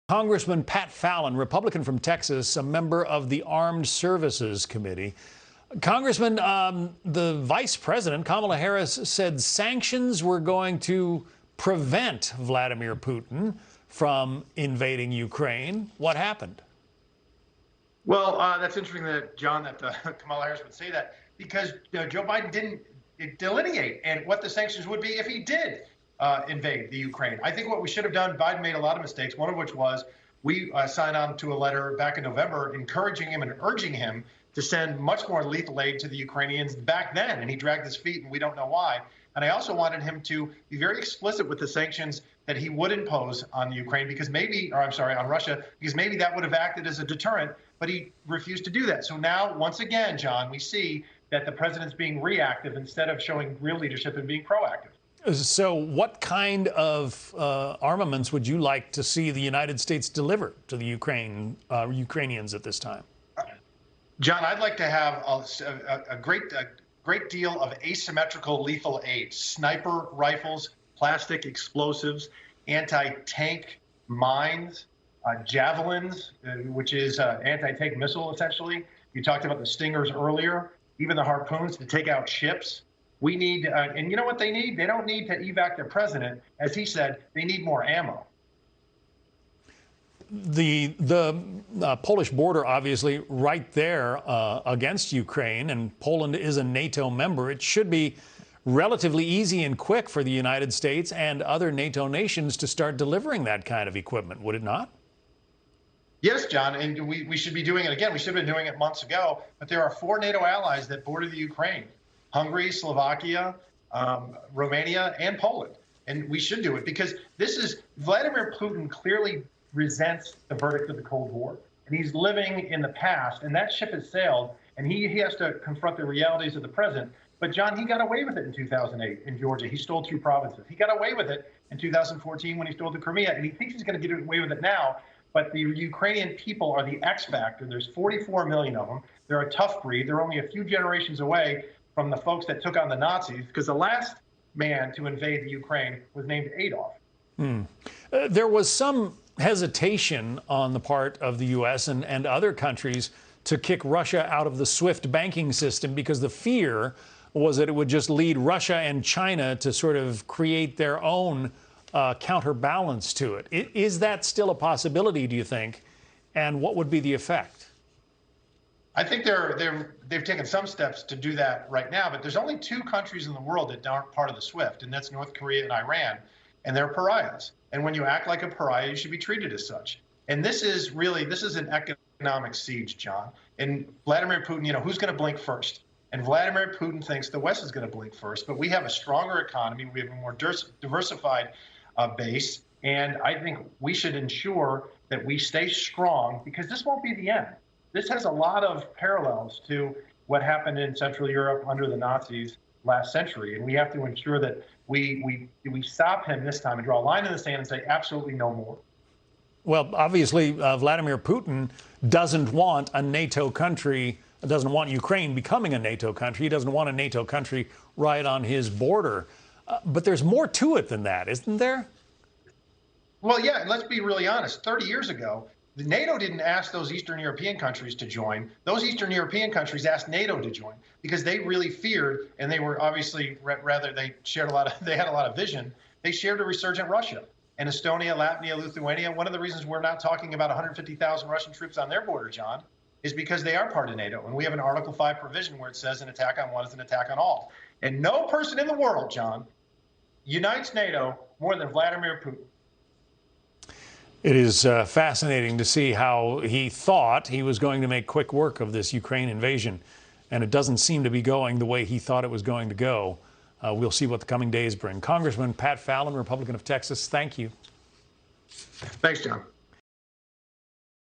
Congressman Pat Fallon, Republican from Texas, a member of the Armed Services Committee. Congressman, the Vice President, Kamala Harris, said sanctions were going to prevent Vladimir Putin from invading Ukraine. What happened? Well, that's interesting that, John, that Kamala Harris would say that because Joe Biden didn't delineate and what the sanctions would be if he did invade the Ukraine. I think what we should have done, Biden made a lot of mistakes, one of which was we signed on to a letter back in November encouraging him and urging him to send much more lethal aid to the Ukrainians back then, and he dragged his feet, and we don't know why. And I also wanted him to be very explicit with the sanctions that he would impose on the Ukraine, because maybe, or I'm sorry, on Russia, because maybe that would have acted as a deterrent, but he refused to do that. So now, once again, John, we see that the president's being reactive instead of showing real leadership and being proactive. So what kind of armaments would you like to see the United States deliver to the Ukrainians at this time? John, I'd like to have a great deal of asymmetrical lethal aid: sniper rifles, plastic explosives, anti-tank mines, javelins, which is anti-tank missile, essentially. You talked about the Stingers earlier, even the harpoons to take out ships. We need, and you know what they need? They don't need to evac their president. As he said, they need more ammo. The Polish border, obviously, right there against Ukraine, and Poland is a NATO member. It should be relatively easy and quick for the United States and other NATO nations to start delivering that kind of equipment, would it not? Yes, John, and we should be doing it again. We should have been doing it months ago, but there are 4 NATO allies that border the Ukraine: Hungary, Slovakia, Romania, and Poland. And we should do it because this is Vladimir Putin clearly resents the verdict of the Cold War. And he's living in the past, and that ship has sailed, and he has to confront the realities of the present. But, John, he got away with it in 2008 in Georgia. He stole 2 provinces. He got away with it in 2014 when he stole the Crimea, and he thinks he's going to get away with it now. But the Ukrainian people are the X factor. There's 44 million of them. They're a tough breed. They're only a few generations away from the folks that took on the Nazis, because the last man to invade the Ukraine was named Adolf. There was some hesitation on the part of the U.S. and other countries to kick Russia out of the SWIFT banking system because the fear was that it would just lead Russia and China to sort of create their own counterbalance to it. Is that still a possibility, do you think? And what would be the effect? I think they've taken some steps to do that right now, but there's only 2 countries in the world that aren't part of the SWIFT, and that's North Korea and Iran, and they're pariahs. And when you act like a pariah, you should be treated as such. And this is an economic siege, John. And Vladimir Putin, who's going to blink first? And Vladimir Putin thinks the West is going to blink first, but we have a stronger economy. We have a more diversified base. And I think we should ensure that we stay strong, because this won't be the end. This has a lot of parallels to what happened in Central Europe under the Nazis last century. And we have to ensure that we stop him this time and draw a line in the sand and say absolutely no more. Well, obviously, Vladimir Putin doesn't want a NATO country, doesn't want Ukraine becoming a NATO country. He doesn't want a NATO country right on his border. But there's more to it than that, isn't there? Well, yeah, and let's be really honest. 30 years ago, the NATO didn't ask those Eastern European countries to join. Those Eastern European countries asked NATO to join because they really feared, and they were obviously they had a lot of vision. They shared a resurgent Russia. And Estonia, Latvia, Lithuania, one of the reasons we're not talking about 150,000 Russian troops on their border, John, is because they are part of NATO. And we have an Article 5 provision where it says an attack on one is an attack on all. And no person in the world, John, unites NATO more than Vladimir Putin. It is fascinating to see how he thought he was going to make quick work of this Ukraine invasion, and it doesn't seem to be going the way he thought it was going to go. We'll see what the coming days bring. Congressman Pat Fallon, Republican of Texas, thank you. Thanks, John.